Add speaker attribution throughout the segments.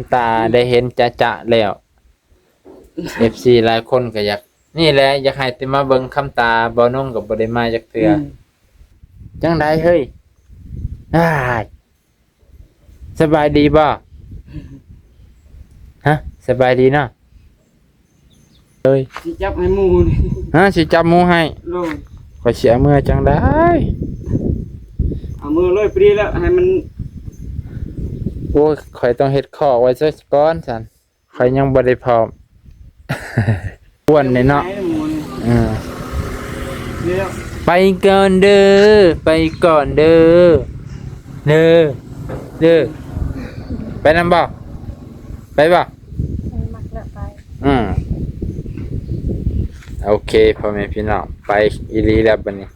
Speaker 1: ำตาได้เห็นจะแล้ว FC หลายคนก็อยากนี่แหละอยากให้ติมาเบิ่งคำตาบ่นุ่งกับบ่ได้มาจักเทื่อจังไดเฮ้ยอ้ายสบายดีบ่ฮะสบายดีเนาะเอ้ย
Speaker 2: สิจับให้หมูนี่
Speaker 1: ฮะสิจับหมูให้
Speaker 2: โลย
Speaker 1: ข่อยเสียเมื่อจังได้
Speaker 2: เอามือเลยปรีแล้วให้มัน
Speaker 1: โอ้ยข่อยต้องเฮ็ดข้อไว้ซะก่อนซั่นข่อยยังบ่ได้พร้อม อ้วนนี่เนาะ
Speaker 2: ให้หมูนี่
Speaker 1: เออ
Speaker 2: เดี๋ยว
Speaker 1: ไปก่อนเด้อไปก่อนเด้อเด้อเด้อไปนำบ่ไปบ่
Speaker 3: มักละไป
Speaker 1: โอเคพ่อแม่พี่น้องไปอีหลีแล้วบัดนี้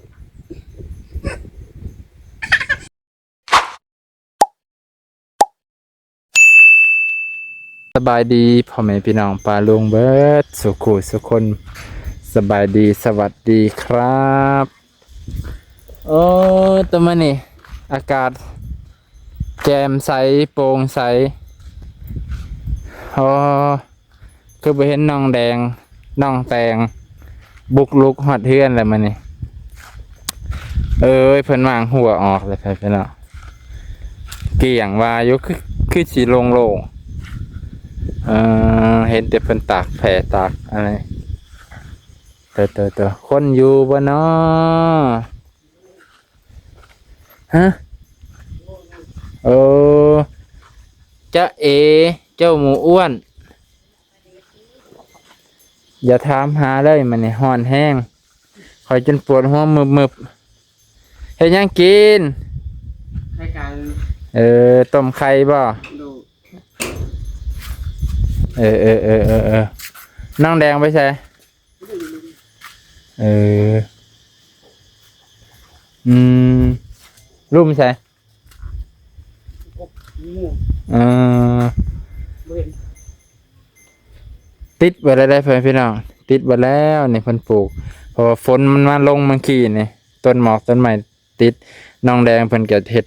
Speaker 1: สบายดีพ่อแม่พี่น้องปาลุงเบิดสุขุสุคนสบายดีสวัสดีครับโอ้ตัวมันนี่อากาศแจ่มใสโปร่งใสอ๋อคือไปเห็นน้องแดงน้องแตงบุกลุกฮอดเฮือนแล้วมันนี่เอ้ยเพิ่นวางหัวออกเลยไปเนาะเกี่ยงว่าอยู่คือสิโล่งเห็นแต่เพิ่นตากแผลตากอะไรเตอคนอยู่บ่เนาะฮะโอ้จ๊ะเอเจ้าหมูอ้วนอย่าถามหาเลยมันนี่ฮ้อนแห้งคอยจนปวดหัวมึบเฮ็ดหยังกิน
Speaker 2: ให้การ
Speaker 1: ต้มไข่บ่
Speaker 2: ดู
Speaker 1: น้องแดงไปใส่อืมรุ่มใส่
Speaker 2: หมู
Speaker 1: เออ
Speaker 2: บ่เห็น
Speaker 1: ติดไว้ได้เพื่อนพี่น้องติดไว้แล้วนี่เพิ่นปลูกเพราะว่าฝนมันมาลงเมื่อกี้นี่ต้นหมอกต้นไม้ติดน้องแดงเพิ่นก็เฮ็ด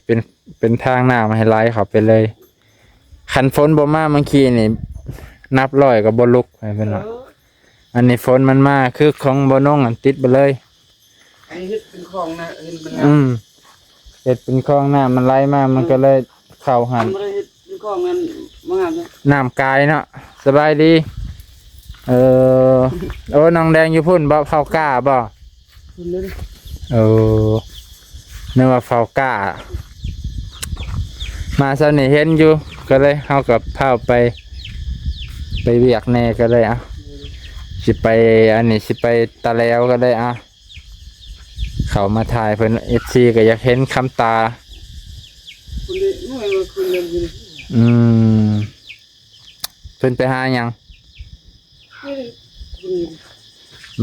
Speaker 1: เป็นทางน้ำให้ไหลเข้าไปเลยคันฝนบ่มาเมื่อกี้นี่นับร้อยก็บ่ลุกให้เพิ่นว่าอันนี้ฝนมันมาคือของบ่น้องอันติดไปเลย
Speaker 2: อันนี้เฮ็ดเป็นของนะเห็นเป็น
Speaker 1: เฮ็ดเป็นคลองน้ำมันไหลมามันก็เลยเข้าหัน
Speaker 2: บ่ได้เฮ็ดเป็นของนั้นบ่งามนะ
Speaker 1: น้ำกายเนาะสบายดีโอ้น้องแดงอยู่พุ่นบ่เฝ้ากล้าบ่
Speaker 2: คุณเลย
Speaker 1: นึกว่าเฝ้ากล้ามาเช้านี้เห็นอยู่ก็เลยเฮากับพาไปเวียกแน่ก็เลยสิไปอันนี้สิไปตะแล้วก็ได้เขามาถ่ายเพิ่น FC ก็อยากเห็นคำตา
Speaker 2: คุณเลยหน่วยว่าคุณเลยคุณ
Speaker 1: อืมเพิ่นไปหาหยัง
Speaker 2: คุณ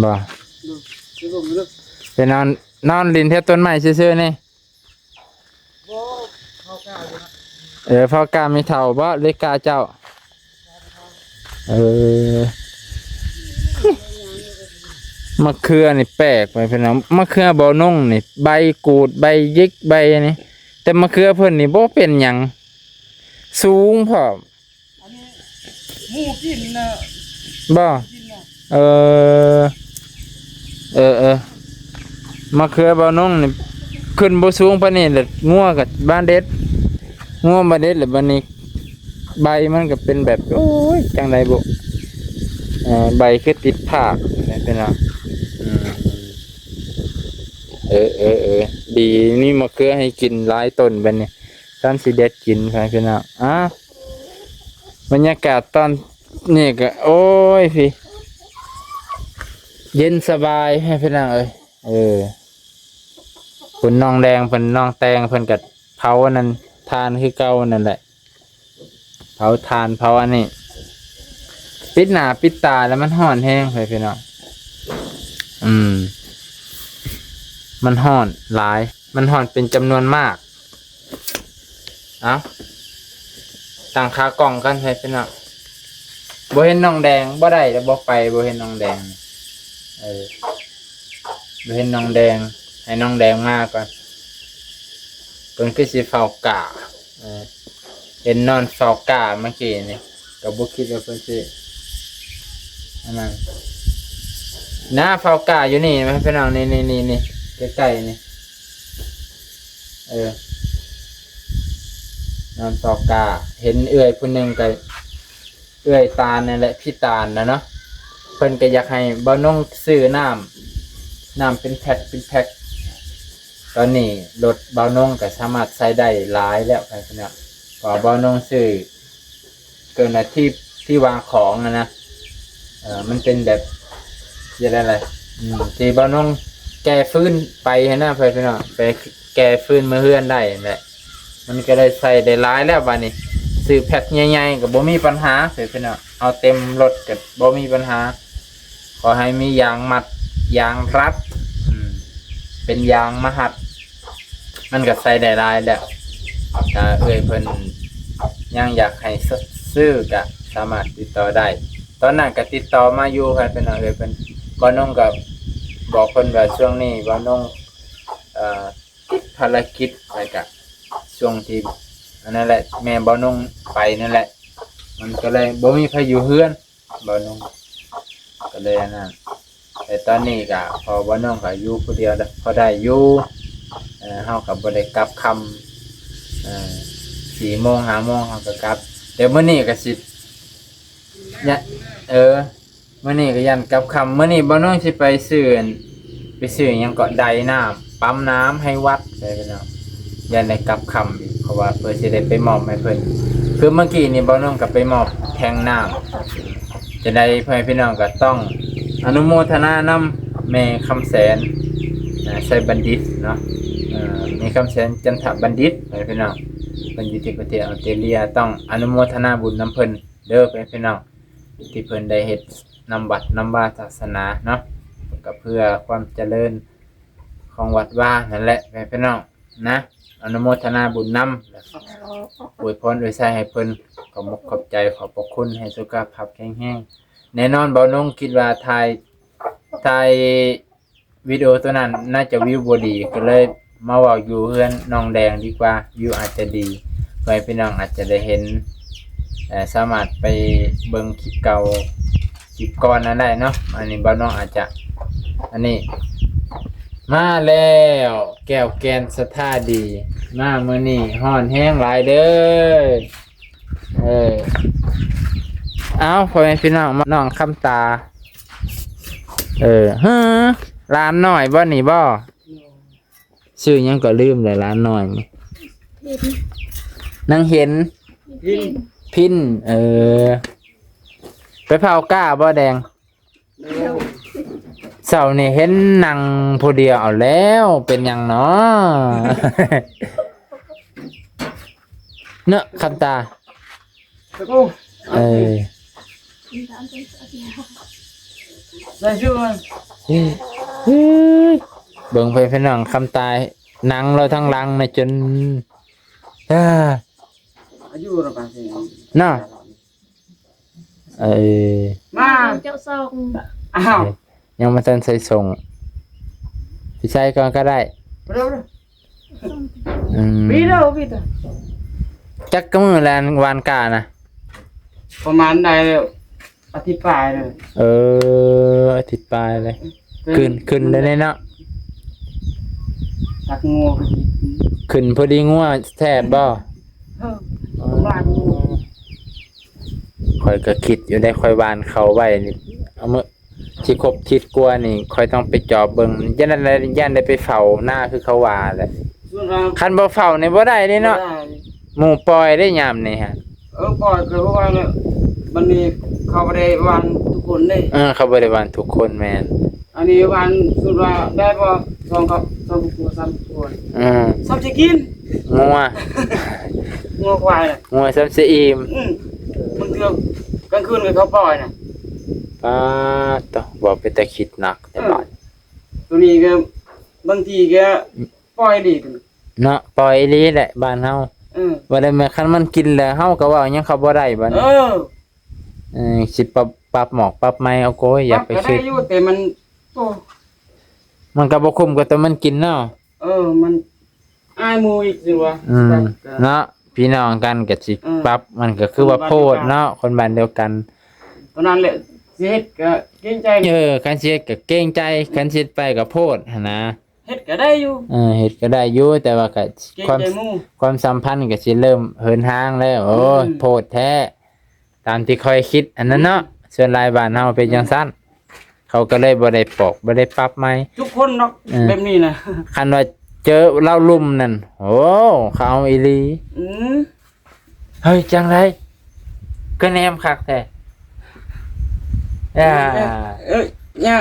Speaker 1: บ่
Speaker 2: ดูคือผมเลิก
Speaker 1: ไปนอนลินแถวต้นไม้ซื่อๆนี่
Speaker 2: บ่เข้ากล้าอยู่นะ
Speaker 1: พ่อกล้ามีเท่าบ่เล็กกล้าเจ้ามะเขือนี่แปลกไปเพิ่นเอามะเขือบ่นงนี่ใบกูดใบยิกใบอันนี้แต่มะเขือเพิ่นนี่บ่เป็นหยังสูงพร้อม
Speaker 2: อันนี้หมูกินนะ
Speaker 1: บ่
Speaker 2: กินนะ
Speaker 1: เออมะเขือบ่นงนี่ขึ้นบ่สูงปานนี้แหละงัวกับบ้านเด็ดงัวบ้านเด็ดแล้วบัดนี้ใบมันก็เป็นแบบโอ้ยจังไดบ่ใบคือติดผากเป็นเนาะดีนี่มะเขือให้กินหลายต้นบัดนี้ตอนสิเด็ดกินไปพี่น้องบรรยากาศตอนนี่ก็โอ้ยพี่เย็นสบายให้พี่น้องเพิ่นน้องแดงเพิ่นน้องแตงเพิ่นก็เผาอันนั้นทานคือเก่านั่นแหละเผาทานเผาอันนี้ปิดหน้าปิดตาแล้วมันร้อนแห้งไปพี่น้องมันร้อนหลายมันร้อนเป็นจำนวนมากตั้งขากล่องกันให้พี่น้องบ่เห็นน้องแดงบ่ได้แล้วบ่ไปบ่เห็นน้องแดงบ่เห็นน้องแดงให้น้องแดงมาก่อนเพิ่นคือสิเฝ้ากะ เห็นนอนเฝ้ากาเมื่อกี้นี่ก็บ่คิดว่าเพิ่นสิอันนั้นหน้าเฝ้ากาอยู่นี่ไหมพี่น้องนี่ใกล้ๆนี่นอนเฝ้ากาเห็นเอื้อยผู้หนึงก็เอื้อยตาลนั่นแหละพี่ตาลนะเนาะเพิ่นก็อยากให้บ่น้องซื้อน้ำเป็นแพ็คตอนนี้รถบ่น้องก็สามารถใช้ได้หลายแล้วครับพี่น้องพอบ่น้องซื้อเกินที่วางของนะมันเป็นแบบอะไรที่บ่น้องแก้ฟื้นไปให้หน้าไปพี่น้องไปแก้ฟื้นมือเฮือนได้แหละมันก็เลยใส่ได้หลายแล้วบัดนี้ซื้อแพ็คใหญ่ๆก็บ่มีปัญหาพี่น้องเอาเต็มรถก็บ่มีปัญหาขอให้มียางมัดยางรัดเป็นยางมหัดมันก็ใส่ได้หลายแล้วถ้าเพิ่นยังอยากให้ซื้อก็สามารถติดต่อได้ตอนนั้นก็ติดต่อมาอยู่ครับพี่น้องเพิ่นบ่น้องก็บอกเพิ่นว่าช่วงนี้บ่น้องติดภารกิจไปก็ช่วงที่อันนั้นแหละแม่บ่น้องไปนั่นแหละมันก็เลยบ่มีใครอยู่เฮือนบ่น้องก็เลยอันนั้นแต่ตอนนี้ก็พอบ่น้องก็อยู่ผู้เดียวพอได้อยู่เฮาก็บ่ได้กลับค่ำ4 โมง 5 โมงเฮาก็กลับเดี๋ยวมื้อนี้ก็สิเนี่ยมื้อนี้ก็ยันกลับค่ำมื้อนี้บ่น้องสิไปซื้อหยังก็ไดน้ำปั๊มน้ำให้วัดได้พี่น้องยันได้กลับค่ำอีกเพราะว่าเพิ่นสิได้ไปมอบให้เพิ่นคือเมื่อกี้นี่บ่น้องก็ไปมอบแทงน้ำจะได้พ่อพี่น้องก็ต้องอนุโมทนานำแม่คำแสนใส่บัณฑิตเนาะมีคำแสนจันทบัณฑิตพี่น้องเพิ่นอยู่ที่ประเทศออสเตรเลียต้องอนุโมทนาบุญนำเพิ่นเด้อพี่น้องที่เพิ่นได้เฮ็ดนำวัดนำว่าศาสนาเนาะก็เพื่อความเจริญของวัดว่านั่นแหละพี่น้องนะอนุโมทนาบุญนำอวยพรอวยใส่ให้เพิ่นขอบขอบใจขอบพระคุณให้สุขภาพแข็งแรงแน่นอนบ่น้องคิดว่าถ่ายวิดีโอตัวนั้นน่าจะวิวบ่ดีก็เลยมาเว้าอยู่เฮือนน้องแดงดีกว่าวิวอาจจะดีเพื่อให้พี่น้องอาจจะได้เห็นสามารถไปเบิ่งคลิปเก่าคลิปก่อนนั้นได้เนาะอันนี้บ่น้องอาจจะอันนี้มาแล้วแก้วแกนสถาดีมามื้อนี้ฮ้อนแห้งหลายเด้อเอาพ่อแม่พี่น้องมาน้องคำตาร้านหน่อยบ่นี่บ่ชื่อยังก็ลืมเลยร้านหน่อยนี่นางเห็นพินไปเผาก้าบ่แดงเสานี่เห็นนางผู้เดียวเอาแล้วเป็นหยังเนาะ เนอะคำตา
Speaker 2: ใส่ชื่อมัน
Speaker 1: เบิ่งไปพี่น้องคำตายหนังเราทั้งหลังนะจน
Speaker 2: อายุระบาดสิ
Speaker 1: น่ะ
Speaker 2: มา
Speaker 3: เจ้าซอง
Speaker 2: อ้าว
Speaker 1: ยังมาทันใส่ส่งพี่ชายก่อนก็ได้
Speaker 2: เร็ว
Speaker 1: ปี
Speaker 2: เร็วพี่ตา
Speaker 1: จักกะมือแลนวานกานะ
Speaker 2: ประมาณใดแล้วอธิบายเลย
Speaker 1: อาทิตย์ปลายเลยขึ้นเลยเนาะ
Speaker 2: ตักงูไปกิน
Speaker 1: ขึ้นพอดีงัวแทบบ่
Speaker 2: บ้านงู
Speaker 1: คอยก็คิดอยู่ได้คอยวานเขาไว้นี่เอามื่อที่ครบทิศกลัวนี่คอยต้องไปจอบเบิ่งยันได้ไปเฝ้าหน้าคือเขาว่าแหละคันบ่เฝ้านี่บ่ได้เด้เนาะหมู่ปล่อยได้ยามนี่ฮะ
Speaker 2: ปล่อยคือว่าเนี่ยมันนี่เขาไม่ได้วันทุกคนเลย
Speaker 1: เขาบ่ได้วานทุกคนแม่น
Speaker 2: อันนี้วันสุดว่าได้พอ2 ตัว 3 ตัวซ้ำจะกิน
Speaker 1: งัว
Speaker 2: งัวควายน่ะ
Speaker 1: งัวซ้ำสิอิ่ม
Speaker 2: มึงเถื่อนกลางคืนกับเขาปล่อยน่ะ
Speaker 1: ป้าตอบ่ไปแต่คิดหนักแต่บาด
Speaker 2: ตัวนี้ก็บางทีก็ปล่อยดี
Speaker 1: เนาะปล่อยอีหลีแหละบ้านเฮาบ่ได้แม้คันมันกินแล้วเฮาก็ว่าหยังเขาบ่ได้บัดนี้สิปรับหมอกปรับไม้เอาโกยอย่าไปคิด
Speaker 2: ก็ได้อยู่แต่มันโต
Speaker 1: มันก็บ่คุ้มกับตัวมันกินเนาะ
Speaker 2: มันอายหมู่อีกสิวะ
Speaker 1: เนาะ พี่น้องกันก็สิ
Speaker 2: เออ
Speaker 1: ปรับมันก็คือว่าโพดเนาะคนบ้านเดียวกัน
Speaker 2: ตอนนั้นแหละสิเฮ็ดก็เกรงใจ
Speaker 1: คันสิเฮ็ดก็เกรงใจคันสิเฮ็ดไปก็โพดหันนะ
Speaker 2: เฮ็ดก็ได้อยู่
Speaker 1: เฮ็ดก็ได้อยู่แต่ว่าก็
Speaker 2: เกรง
Speaker 1: ความ
Speaker 2: ใจหมู่
Speaker 1: ความสัมพันธ์ก็สิเริ่มเหินห่างแล้วโอ้ย
Speaker 2: อืม
Speaker 1: โพดแท้ตามที่ค่อยคิดอันนั้นเนาะส่วนหลายบ้านเฮาเป็นจังซั่นเขาก็เลยบ่ได้ปอกบ่ได้ปรับใหม่
Speaker 2: ทุกคนเนาะ
Speaker 1: เออ
Speaker 2: แบบนี้นะ
Speaker 1: คันว่าเจอเล่าลุ่มนั่นโอ้เขาเอาอีหลี
Speaker 2: อืม
Speaker 1: เฮ้ยจังไรก็แนมคักแท้อ่า
Speaker 2: เอ้ยเนี่ย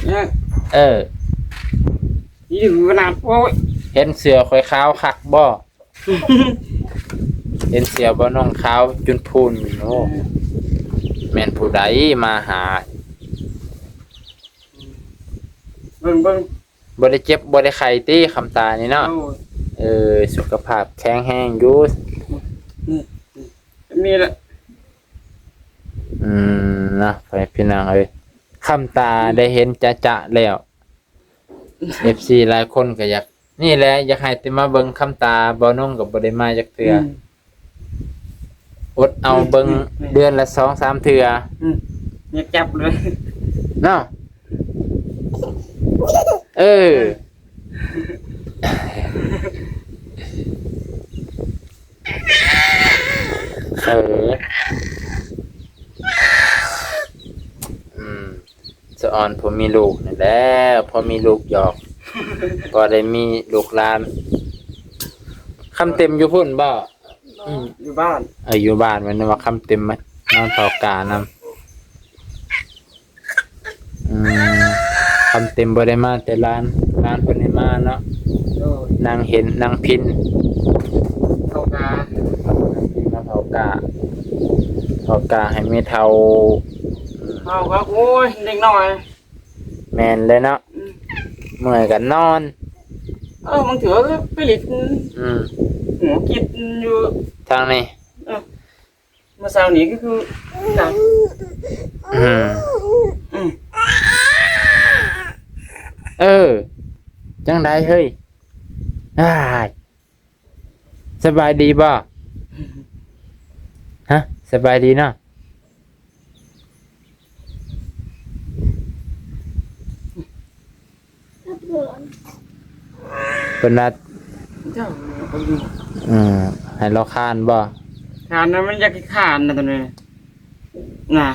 Speaker 2: เนี่ย
Speaker 1: เออ
Speaker 2: นี่ดูขนาดโอ้ย
Speaker 1: เห็นเสือข่อยขาวคักบ่เห็นเสือบ่น้องขาวจุนพูนโอ้แม่นผู้ใดมาหา
Speaker 2: เบิ่ง
Speaker 1: บ่ได้เจ็บบ่ได้ไข้ติคำตานี่เนาะ
Speaker 2: โอ้ย
Speaker 1: สุขภาพแข็งแรงอยู่
Speaker 2: นี่แหละ
Speaker 1: นะไปพี่น้องเอ้ยคำตาได้เห็นจะๆแล้ว FC หลายคนก็อยากนี่แหละอยากให้ติมาเบิ่งคำตาบ่นุ่งก็บ่ได้มาจักเทื่ออดเอาเบิ่งเดือนละ 2-3 เทื่อ
Speaker 2: อยากจับเลย
Speaker 1: เนาะเออสะออนผมมีลูกนี่แหล้วพอมีลูกหยอก พอได้มีลูกหลานคำเต็มอยู่พุ่นบ่
Speaker 2: อยู่บ้าน
Speaker 1: อยู่บ้านมันว่าคำเต็มมานอนเฝ้ากานำคำเต็มบ่ได้มาแต่ร้านเพิ่นให้มาเนาะ
Speaker 2: โอ้ย
Speaker 1: นางเห็นนางพิน
Speaker 2: เข้ากา
Speaker 1: มาเผากาให้ไม่เท่า
Speaker 2: เข้าครับโอ้ยเด็กน้อย
Speaker 1: แม่นเลยเนาะเมื่อยกันนอน
Speaker 2: มึงถือว่าไปหลิด หัวกิดอยู่
Speaker 1: ทางนี้
Speaker 2: เมื่อเช้านี้ก็คือจับ
Speaker 1: จังไดเฮ้ยอ้ายสบายดีบ่ฮะสบายดีเนาะเป็นนัด
Speaker 2: เจ้า
Speaker 1: ให้เราคานบ่
Speaker 2: ขานนะมันอยากขานนะตอนนี้น่ะ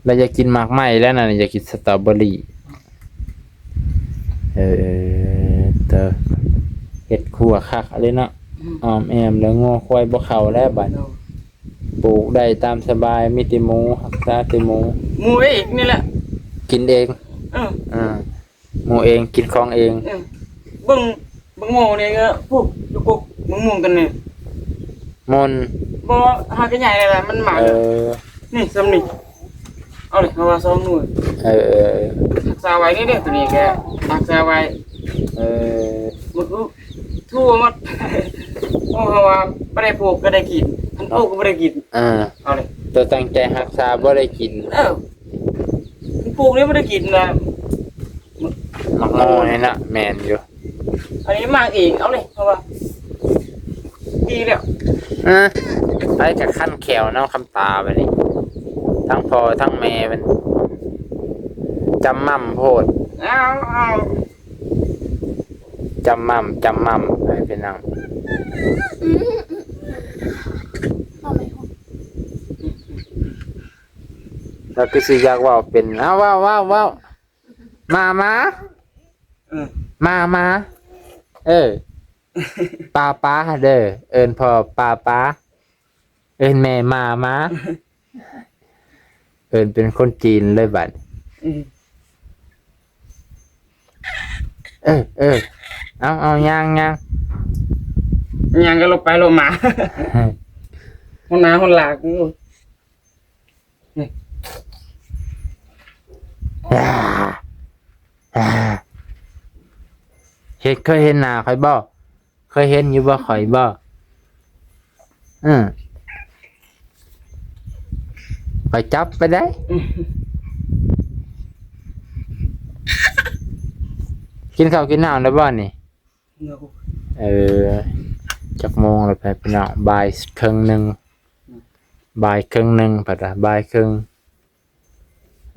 Speaker 1: เราจะกินหมากไหม้แล้วนะอยากกินสตรอเบอรี่เตอเห็ดขัวคักอะไรเนาะออมแอมแล้วงอควายบ่เข้าแล้วบัดปลูกได้ตามสบายมีแต่หมูหักษาแต่หมู
Speaker 2: หมูอีกนี่แหละ
Speaker 1: กินเอง หมูเองกินของเอง
Speaker 2: เบิ่งหมูนี่ก็พวกลูกกมึงมุงกันนี่
Speaker 1: มน
Speaker 2: บ่หากันใหญ่เลยล่ะมันหมานี่ซ้ำนี่เอาเลยเอาว่าซ้อมหน่วย รักษาไว้นี่เด้อตัวนี้แกรักษาไว้หมดทั่วหมดเพราะว่าบ่ได้ปลูกก็ได้กินอันปลูกก็บ่ได้กินเอาเลย
Speaker 1: ตัวตั้งใจรักษาบ่ได้กิน
Speaker 2: ปลูกนี่บ่ได้กินนะ
Speaker 1: หมักโมนี่นะแม่นอยู่
Speaker 2: อันนี้มากเองเอาเลยเพราะว่าดีแล้ว
Speaker 1: ไปกับขั้นแขวเนาะคำตาไปนี่ทั้งพ่อทั้งแม่มันจำมั่มโพด
Speaker 2: เอา
Speaker 1: จำมั่มไปเป็นนังแล้วก็สิอยากว่าเป็นว้าวมาป้าเด้อเอิ้นพ่อป้าเอิ้นแม่มาเอิ้นเป็นคนจีนเลยบัดเอาย่าง
Speaker 2: ยังก็ลงไปลงมาคนหน้าคนหลักนี่
Speaker 1: เคยเห็นหน้าข่อยบ่เคยเห็นอยู่บ่ข่อยบ่ข่อยจับไปได้ กินข้าวกินน้ำแล้วบ่นี่ จักโมงแล้วไปพี่น้องบ่ายครึ่งหนึงบ่ายครึ่งหนึงปัดว่าบ่ายครึ่ง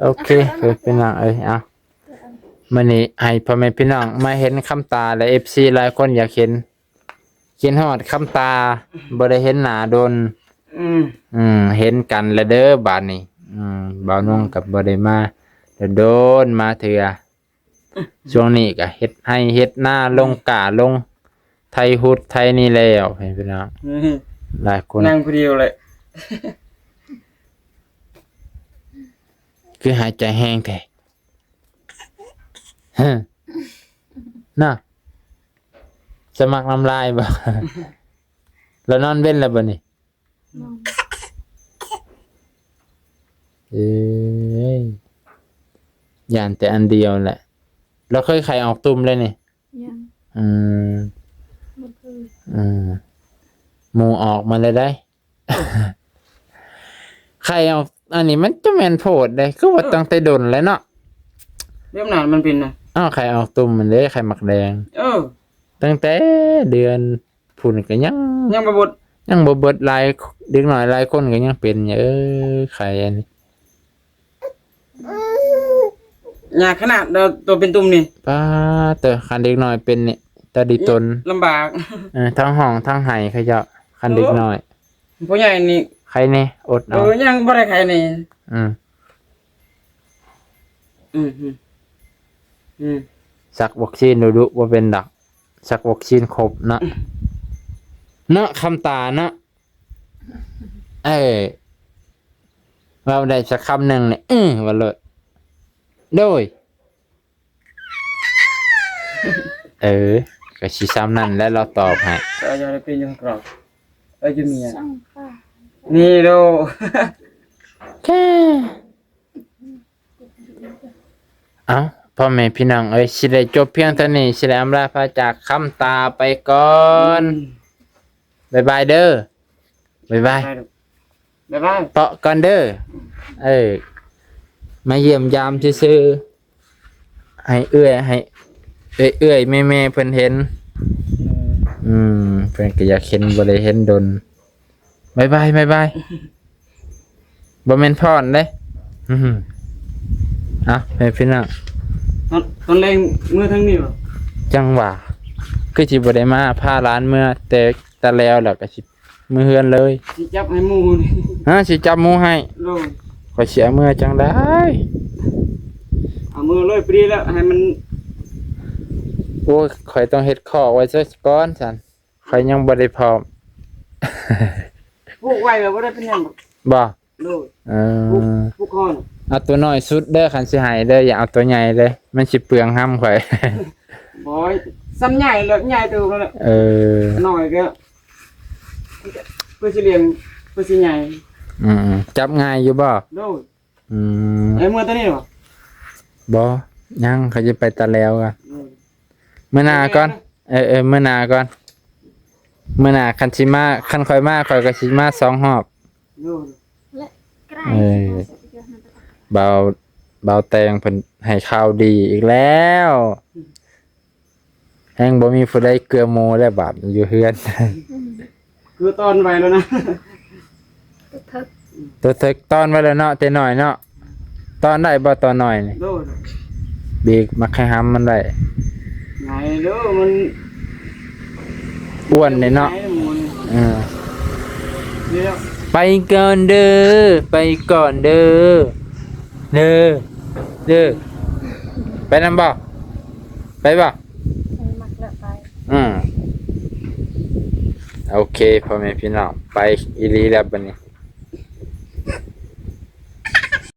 Speaker 1: โอเคไปพี่น้องเอามื้อนี้ให้พ่อแม่พี่น้องมาเห็นคำตาและ FC หลายคนอยากเห็นฮอดคำตาบ่ได้เห็นหน้าโดนเห็นกันแล้วเด้อบาดนี้บ่าวนุ่งกับบ่ได้มาแต่โดนมาเถื่อช่วงนี้ก็เฮ็ดให้เฮ็ดหน้าลงกะลงไทยฮุดไทยนี่แล้วให้พี่น้องหลายคน
Speaker 2: นั่งคนเดียวเลย
Speaker 1: คือหายใจแห้งแท้ฮะน่ะสมัครน้ำลายบ่ แล้วนอนเว้นแล้วบ่นี่เอ้ยย่านแต่อันเดียวแหละแล้วเคยไข่ออกตุ่มเลยนี่
Speaker 3: ยัง
Speaker 1: อืม
Speaker 3: บ่เคย
Speaker 1: หมูออกมาเลยได้ ไข่ออกอันนี้มันจะแม่นโพดได้คือว่าตั้งแต่ดนแล้วเนาะ
Speaker 2: เรื่องนานมันเป็นนะ
Speaker 1: อ้าวไข่ออกตุ่มมันเด้ไข่หมักแดง ตั้งแต่เดือนพุ่นก็ยัง
Speaker 2: ยังบ่บด
Speaker 1: ยังบ่เบิดหลายเด็กน้อยหลายคนก็ยังเป็นอยู่ไข่อันนี้
Speaker 2: ยากขนาดตัวเป็นตุ่มนี่
Speaker 1: ป้าแต่คันเด็กน้อยเป็นนี่ตาดีตน
Speaker 2: ลำบาก
Speaker 1: ทั้งห้องทั้งไห้เขาเจ้าคันเด็กน้อย
Speaker 2: ผู้ใหญ่นี่
Speaker 1: ใครแน่อดเอา
Speaker 2: ยังบ่ได้ใครนี่
Speaker 1: อืม สักวัคซีนดุว่าเป็นดักสักวัคซีนครบเนาะเนาะคำตาเนาะเราได้สักคำหนึ่งเนี่ยว่าเลยโดยก็ชี้ซ้ำนั่นแล้วเราตอบให้
Speaker 2: เอาอย่าได้เป็นยังกรอบจะมีอ่ะ
Speaker 3: ช่างป้า
Speaker 2: นี่โด
Speaker 1: แค่เอาพ่อแม่พี่น้องสิได้จบเพียงเท่านี้สิได้อำลาพระจากคำตาไปก่อนบ๊ายบายเด้อบ๊ายบาย
Speaker 2: บ๊ายบาย
Speaker 1: เปาะก่อนเด้อมาเยี่ยมยามซื่อๆให้เอื้อยแม่ๆเพิ่นเห็นเพิ่นก็อยากเห็นบ่ได้เห็นดนบ๊ายบายบ่แม่นพรเด้แม่พี่น้อง
Speaker 2: ตอนแรงเมื่อทั้งนี้บ่
Speaker 1: จังหวะคือสิบ่ได้มาพาหลานเมื่อแต่ตะแล้วแล้วก็สิมื้อเฮือนเลย
Speaker 2: สิจับให้หมู่นี่
Speaker 1: สิจับหมูให้
Speaker 2: โด
Speaker 1: ก็เสียเมื่อจังได้
Speaker 2: เอามือเลยปรีแล้วให้มัน
Speaker 1: โอ้ยข่อยต้องเฮ็ดข้อไว้ซะก่อนซั่นข่อยยังบ่ได้พร้อม
Speaker 2: ผูกไว้ก็บ่ได้เป็นหยัง
Speaker 1: บ่
Speaker 2: โด ผูกคอ
Speaker 1: เอาตัวน้อยสุดเด้อคันสิให้เด้ออย่าเอาตัวใหญ่เลยมันสิเปลืองห้ำข่อย
Speaker 2: บ่ซ้ำใหญ่แล้วใหญ่ตัวแล้ว น้อยก็เพื่อสิเลี้ยงเพื่อสิใหญ่
Speaker 1: จับง่ายอยู่บ่
Speaker 2: โด
Speaker 1: ม
Speaker 2: ไอ้เมื่อตัวนี้บ่
Speaker 1: บ่ยังเขาจะไปตะแล้วกันมื้อหน้าก่อนมื้อหน้าก่อนมื้อหน้าคันสิมาคันข่อยมาข่อยก็สิมา2รอบ
Speaker 2: โด
Speaker 3: และใกล้
Speaker 1: เบาแตงเพิ่นให้ข่าวดีอีกแล้วแฮงบ่มีผู้ใดเกลือหมูแล้วบาดอยู่เฮือน
Speaker 2: คือตอนไว้แล้วนะ
Speaker 3: ทึก
Speaker 1: ตัวเทกตอนไว้แล้วเนาะแต่น้อยเนาะตอนได้บ่ตอนน้อยนี่
Speaker 2: โด
Speaker 1: เบรกมักให้ห้ำมันได้
Speaker 2: ไงเด้อมัน
Speaker 1: อ้วนนี่เนาะ
Speaker 2: เดี๋ยว
Speaker 1: ไปก่อนเด้อไปก่อนเด้อไปนำบ่ไปบ่
Speaker 3: มักละไป
Speaker 1: โอเคพ่อแม่พี่น้องไปอีหลีแล้วบัดนี้